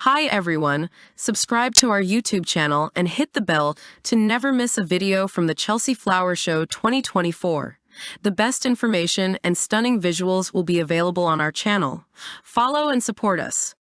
Hi everyone, subscribe to our YouTube channel and hit the bell to never miss a video from the Chelsea Flower Show 2024. The best information and stunning visuals will be available on our channel. Follow and support us.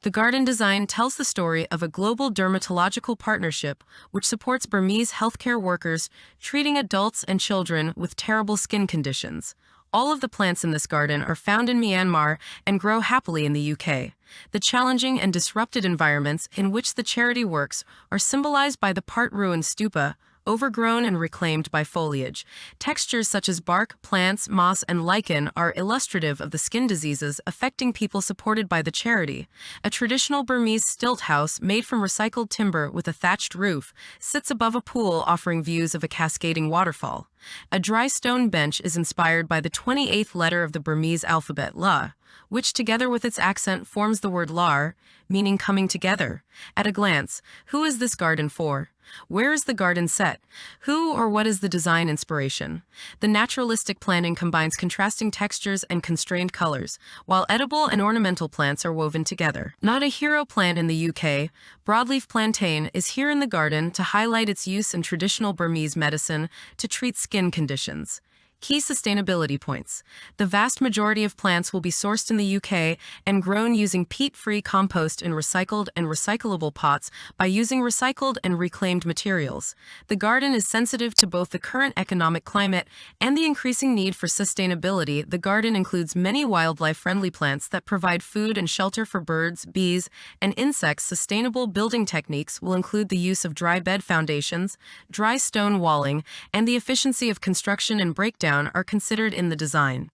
The garden design tells the story of a global dermatological partnership which supports Burmese healthcare workers treating adults and children with terrible skin conditions. All of the plants in this garden are found in Myanmar and grow happily in the UK. The challenging and disrupted environments in which the charity works are symbolized by the part-ruined stupa, overgrown and reclaimed by foliage. Textures such as bark, plants, moss, and lichen are illustrative of the skin diseases affecting people supported by the charity. A traditional Burmese stilt house made from recycled timber with a thatched roof sits above a pool offering views of a cascading waterfall. A dry stone bench is inspired by the 28th letter of the Burmese alphabet La, which together with its accent forms the word lar, meaning coming together. At a glance, who is this garden for? Where is the garden set? Who or what is the design inspiration? The naturalistic planting combines contrasting textures and constrained colors, while edible and ornamental plants are woven together. Not a hero plant in the UK, broadleaf plantain is here in the garden to highlight its use in traditional Burmese medicine to treat skin conditions. Key sustainability points. The vast majority of plants will be sourced in the UK and grown using peat-free compost in recycled and recyclable pots by using recycled and reclaimed materials. The garden is sensitive to both the current economic climate and the increasing need for sustainability. The garden includes many wildlife-friendly plants that provide food and shelter for birds, bees, and insects. Sustainable building techniques will include the use of dry bed foundations, dry stone walling, and the efficiency of construction and breakdown are considered in the design.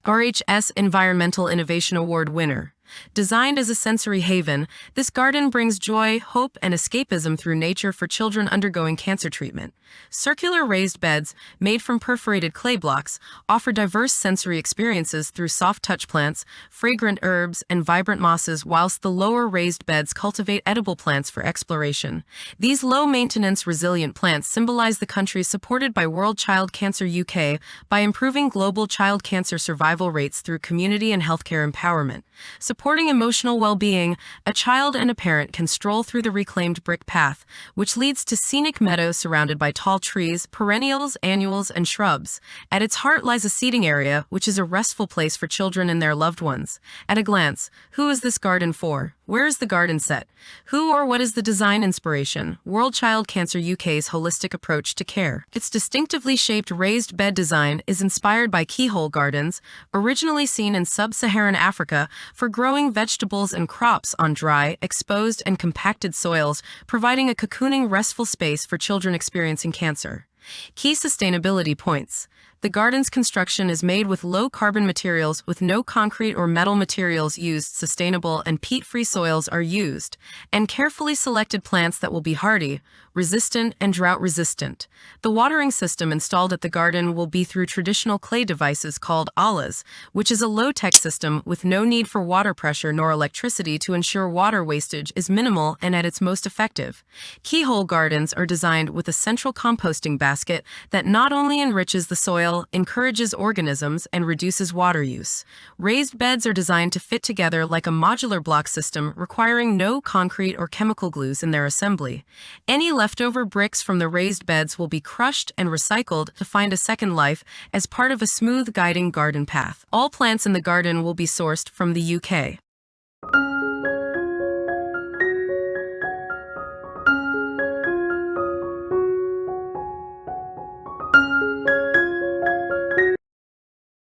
RHS Environmental Innovation Award winner. Designed as a sensory haven, this garden brings joy, hope, and escapism through nature for children undergoing cancer treatment. Circular raised beds, made from perforated clay blocks, offer diverse sensory experiences through soft touch plants, fragrant herbs, and vibrant mosses, whilst the lower raised beds cultivate edible plants for exploration. These low-maintenance, resilient plants symbolize the country supported by World Child Cancer UK by improving global child cancer survival rates through community and healthcare empowerment. Supporting emotional well-being, a child and a parent can stroll through the reclaimed brick path, which leads to scenic meadows surrounded by tall trees, perennials, annuals, and shrubs. At its heart lies a seating area, which is a restful place for children and their loved ones. At a glance, who is this garden for? Where is the garden set? Who or what is the design inspiration? World Child Cancer UK's holistic approach to care. Its distinctively shaped raised bed design is inspired by keyhole gardens, originally seen in sub-Saharan Africa, for growing vegetables and crops on dry, exposed, and compacted soils, providing a cocooning, restful space for children experiencing cancer. Key sustainability points. The garden's construction is made with low-carbon materials with no concrete or metal materials used. Sustainable and peat-free soils are used, and carefully selected plants that will be hardy, resistant, and drought-resistant. The watering system installed at the garden will be through traditional clay devices called alas, which is a low-tech system with no need for water pressure nor electricity to ensure water wastage is minimal and at its most effective. Keyhole gardens are designed with a central composting basket that not only enriches the soil, encourages organisms, and reduces water use. Raised beds are designed to fit together like a modular block system, requiring no concrete or chemical glues in their assembly. Any leftover bricks from the raised beds will be crushed and recycled to find a second life as part of a smooth guiding garden path. All plants in the garden will be sourced from the UK.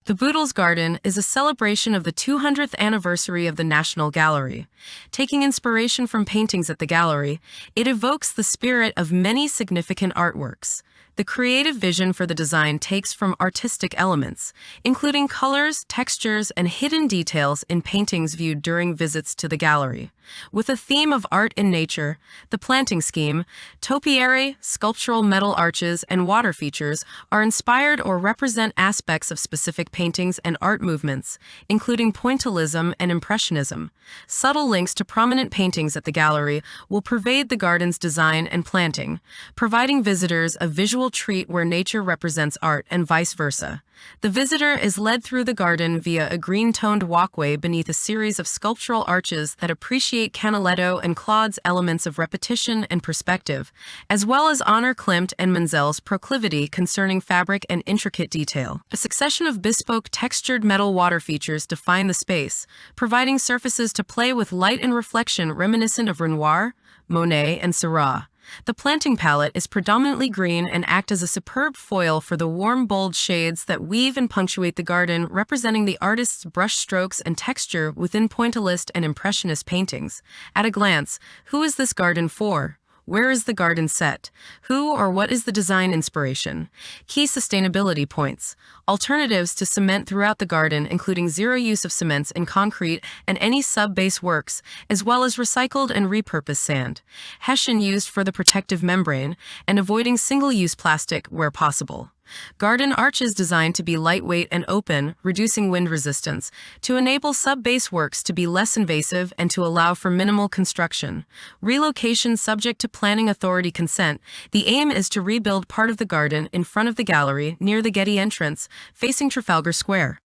The Boodles Garden is a celebration of the 200th anniversary of the National Gallery. Taking inspiration from paintings at the gallery, it evokes the spirit of many significant artworks. The creative vision for the design takes from artistic elements, including colors, textures, and hidden details in paintings viewed during visits to the gallery. With a theme of art in nature, the planting scheme, topiary, sculptural metal arches, and water features are inspired or represent aspects of specific paintings and art movements, including pointillism and impressionism. Subtle links to prominent paintings at the gallery will pervade the garden's design and planting, providing visitors a visual treat where nature represents art and vice versa. The visitor is led through the garden via a green-toned walkway beneath a series of sculptural arches that appreciate Canaletto and Claude's elements of repetition and perspective, as well as honor Klimt and Menzel's proclivity concerning fabric and intricate detail. A succession of bespoke textured metal water features define the space, providing surfaces to play with light and reflection reminiscent of Renoir, Monet, and Seurat. The planting palette is predominantly green and act as a superb foil for the warm, bold shades that weave and punctuate the garden, representing the artist's brush strokes and texture within pointillist and impressionist paintings. At a glance, who is this garden for? Where is the garden set? Who or what is the design inspiration? Key sustainability points. Alternatives to cement throughout the garden, including zero use of cements in concrete and any sub-base works, as well as recycled and repurposed sand. Hessian used for the protective membrane, and avoiding single-use plastic where possible. Garden arches designed to be lightweight and open, reducing wind resistance, to enable sub-base works to be less invasive and to allow for minimal construction. Relocation subject to planning authority consent. The aim is to rebuild part of the garden in front of the gallery near the Getty entrance, facing Trafalgar Square.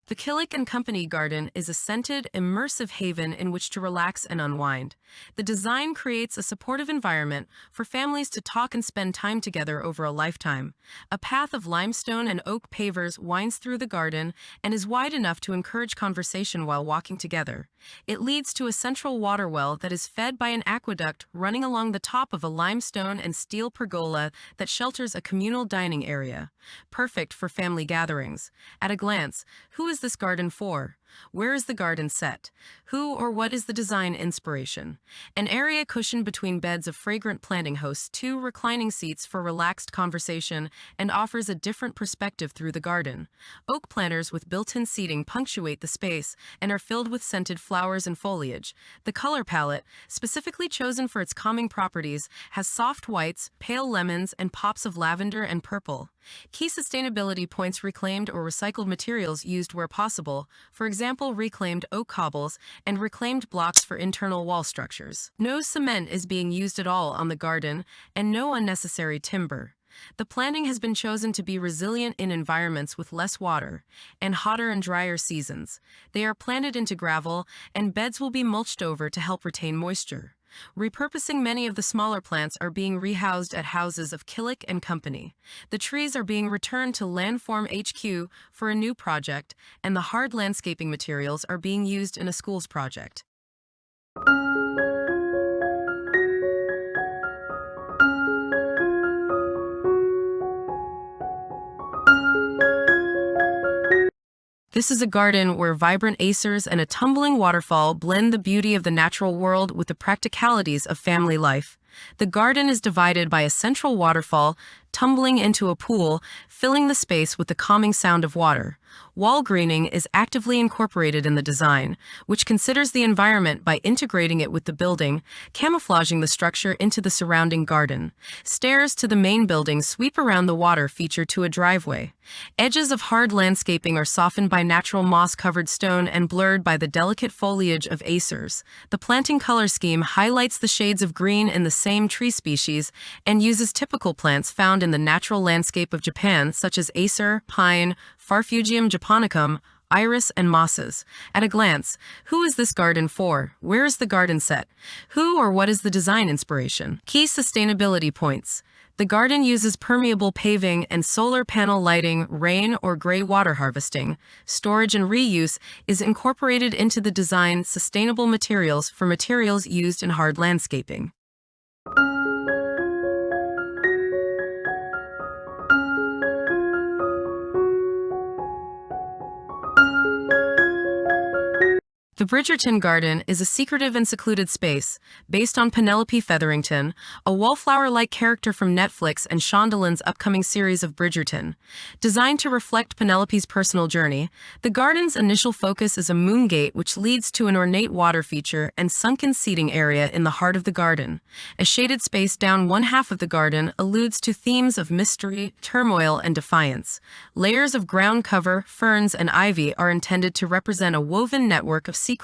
The Killik and Company Garden is a scented, immersive haven in which to relax and unwind. The design creates a supportive environment for families to talk and spend time together over a lifetime. A path of limestone and oak pavers winds through the garden and is wide enough to encourage conversation while walking together. It leads to a central water well that is fed by an aqueduct running along the top of a limestone and steel pergola that shelters a communal dining area. Perfect for family gatherings. At a glance, who is this garden for? Where is the garden set? Who or what is the design inspiration? An area cushioned between beds of fragrant planting hosts 2 reclining seats for relaxed conversation and offers a different perspective through the garden. Oak planters with built-in seating punctuate the space and are filled with scented flowers and foliage. The color palette, specifically chosen for its calming properties, has soft whites, pale lemons, and pops of lavender and purple. Key sustainability points: reclaimed or recycled materials used where possible, for example reclaimed oak cobbles and reclaimed blocks for internal wall structures. No cement is being used at all on the garden, and no unnecessary timber. The planting has been chosen to be resilient in environments with less water and hotter and drier seasons. They are planted into gravel, and beds will be mulched over to help retain moisture. Repurposing many of the smaller plants are being rehoused at houses of Killik and Company. The trees are being returned to Landform HQ for a new project, and the hard landscaping materials are being used in a schools project. This is a garden where vibrant acres and a tumbling waterfall blend the beauty of the natural world with the practicalities of family life. The garden is divided by a central waterfall tumbling into a pool, filling the space with the calming sound of water. Wall greening is actively incorporated in the design, which considers the environment by integrating it with the building, camouflaging the structure into the surrounding garden. Stairs to the main building sweep around the water feature to a driveway. Edges of hard landscaping are softened by natural moss-covered stone and blurred by the delicate foliage of acers. The planting color scheme highlights the shades of green in the same tree species and uses typical plants found in the natural landscape of Japan, such as acer, pine, Farfugium japonicum, iris, and mosses. At a glance, who is this garden for? Where is the garden set? Who or what is the design inspiration? Key sustainability points. The garden uses permeable paving and solar panel lighting, rain or gray water harvesting. Storage and reuse is incorporated into the design. Sustainable materials for materials used in hard landscaping. The The Bridgerton Garden is a secretive and secluded space, based on Penelope Featherington, a wallflower-like character from Netflix and Shondaland's upcoming series of Bridgerton. Designed to reflect Penelope's personal journey, the garden's initial focus is a moon gate which leads to an ornate water feature and sunken seating area in the heart of the garden. A shaded space down one half of the garden alludes to themes of mystery, turmoil, and defiance. Layers of ground cover, ferns, and ivy are intended to represent a woven network of secrets.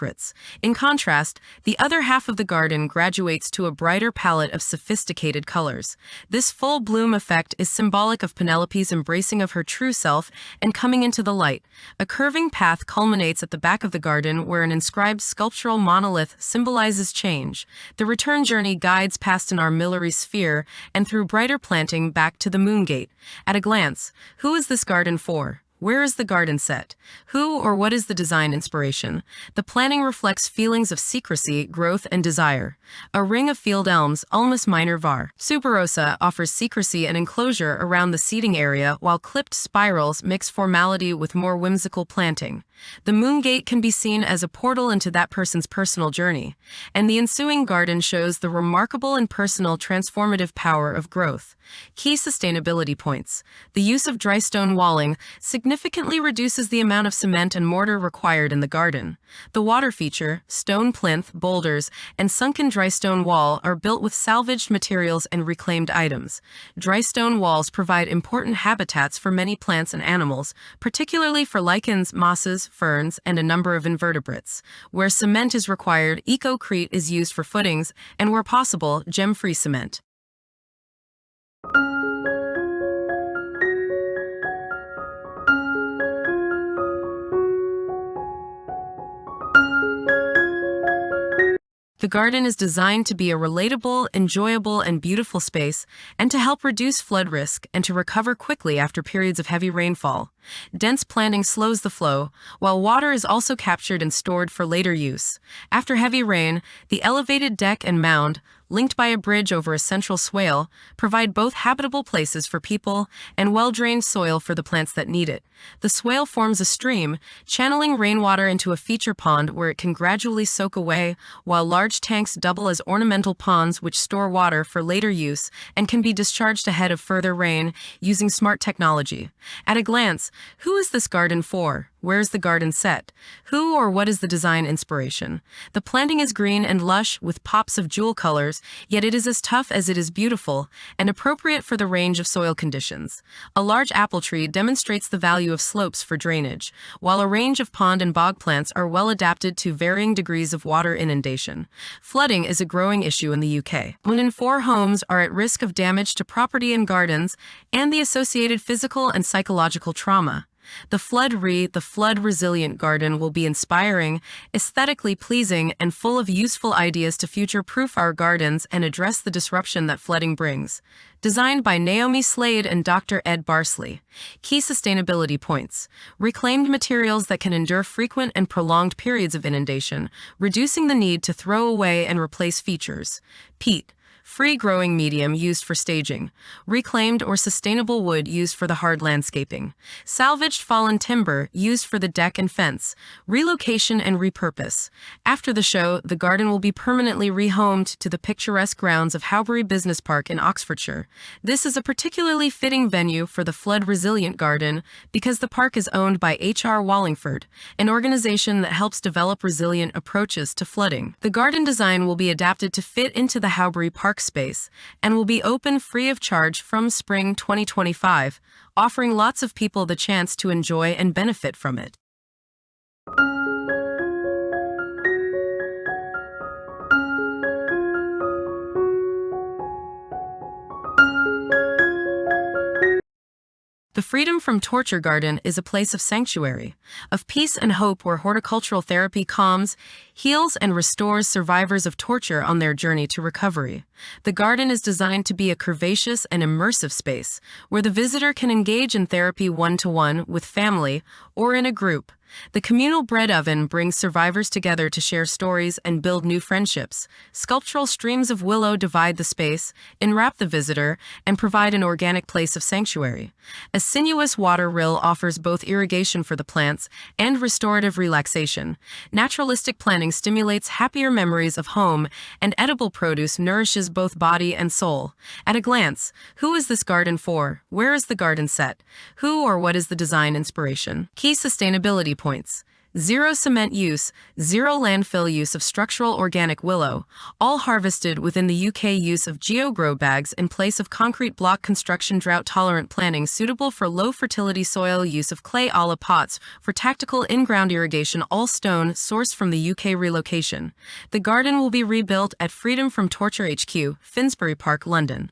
In contrast, the other half of the garden graduates to a brighter palette of sophisticated colors. This full bloom effect is symbolic of Penelope's embracing of her true self and coming into the light. A curving path culminates at the back of the garden where an inscribed sculptural monolith symbolizes change. The return journey guides past an armillary sphere and through brighter planting back to the moon gate. At a glance, who is this garden for? Where is the garden set? Who or what is the design inspiration? The planning reflects feelings of secrecy, growth, and desire. A ring of field elms, Ulmus minor var. Suberosa offers secrecy and enclosure around the seating area, while clipped spirals mix formality with more whimsical planting. The moon gate can be seen as a portal into that person's personal journey, and the ensuing garden shows the remarkable and personal transformative power of growth. Key sustainability points. The use of dry stone walling significantly reduces the amount of cement and mortar required in the garden. The water feature, stone plinth, boulders, and sunken dry stone wall are built with salvaged materials and reclaimed items. Dry stone walls provide important habitats for many plants and animals, particularly for lichens, mosses, ferns, and a number of invertebrates. Where cement is required, Ecocrete is used for footings, and where possible, gem-free cement. The garden is designed to be a relatable, enjoyable, and beautiful space, and to help reduce flood risk and to recover quickly after periods of heavy rainfall. Dense planting slows the flow, while water is also captured and stored for later use. After heavy rain, the elevated deck and mound, linked by a bridge over a central swale, provide both habitable places for people and well-drained soil for the plants that need it. The swale forms a stream, channeling rainwater into a feature pond where it can gradually soak away, while large tanks double as ornamental ponds which store water for later use and can be discharged ahead of further rain using smart technology. At a glance, who is this garden for? Where's the garden set? Who or what is the design inspiration? The planting is green and lush with pops of jewel colors, yet it is as tough as it is beautiful and appropriate for the range of soil conditions. A large apple tree demonstrates the value of slopes for drainage, while a range of pond and bog plants are well adapted to varying degrees of water inundation. Flooding is a growing issue in the UK. 1 in 4 homes are at risk of damage to property and gardens and the associated physical and psychological trauma. The flood-resilient garden will be inspiring, aesthetically pleasing, and full of useful ideas to future-proof our gardens and address the disruption that flooding brings. Designed by Naomi Slade and Dr. Ed Barsley. Key sustainability points. Reclaimed materials that can endure frequent and prolonged periods of inundation, reducing the need to throw away and replace features. Peat. Free growing medium used for staging. Reclaimed or sustainable wood used for the hard landscaping. Salvaged fallen timber used for the deck and fence. Relocation and repurpose. After the show, the garden will be permanently rehomed to the picturesque grounds of Howbury Business Park in Oxfordshire. This is a particularly fitting venue for the flood-resilient garden because the park is owned by HR Wallingford, an organization that helps develop resilient approaches to flooding. The garden design will be adapted to fit into the Howbury Park space and will be open free of charge from spring 2025, offering lots of people the chance to enjoy and benefit from it. The Freedom from Torture Garden is a place of sanctuary, of peace and hope where horticultural therapy calms, heals, and restores survivors of torture on their journey to recovery. The garden is designed to be a curvaceous and immersive space where the visitor can engage in therapy one-to-one with family or in a group. The communal bread oven brings survivors together to share stories and build new friendships. Sculptural streams of willow divide the space, enwrap the visitor, and provide an organic place of sanctuary. A sinuous water rill offers both irrigation for the plants and restorative relaxation. Naturalistic planting stimulates happier memories of home, and edible produce nourishes both body and soul. At a glance, who is this garden for? Where is the garden set? Who or what is the design inspiration? Key sustainability points. Zero cement use, zero landfill use of structural organic willow, all harvested within the UK. Use of geogrow bags in place of concrete block construction. Drought-tolerant planting suitable for low-fertility soil. Use of clay a la pots for tactical in-ground irrigation. All stone sourced from the UK. Relocation. The garden will be rebuilt at Freedom from Torture HQ, Finsbury Park, London.